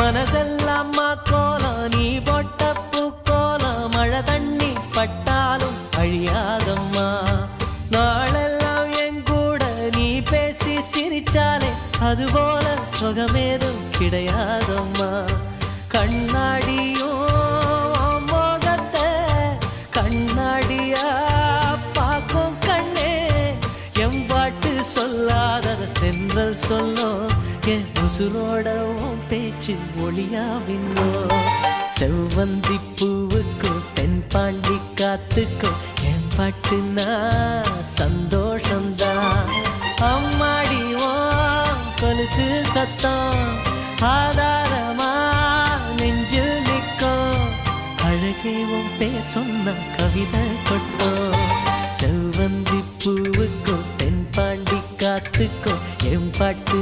மனசெல்லாமா கோலம் நீ போட்ட பூக்கோலம் மழை தண்ணி பட்டாலும் அழியாதம்மா நாளெல்லாம் என் கூட நீ பேசி சிரிச்சாலே அதுபோல சுகமேதும் கிடையாதம்மா கண்ணாடியோ மோகத்தை கண்ணாடியா பார்க்கும் கண்ணே என் பாட்டு சொல்லாதத தென்றல் சொல்லும் என் உசுரோட பேச்சு ஒளியாவின்னோ செவ்வந்தி பூவுக்கும் தென்பாண்டி காத்துக்கும் என் பாட்டுனா சந்தோஷம்தான் அம்மாடிவோ கொலுசு சத்தம் ஆதாரமா நெஞ்சில் நிற்கும் அழகே உன் பேர் சொன்ன கவிதை கொட்டும் செவ்வந்தி பூவுக்கும் தென்பாண்டி காத்துக்கும் என் பாட்டு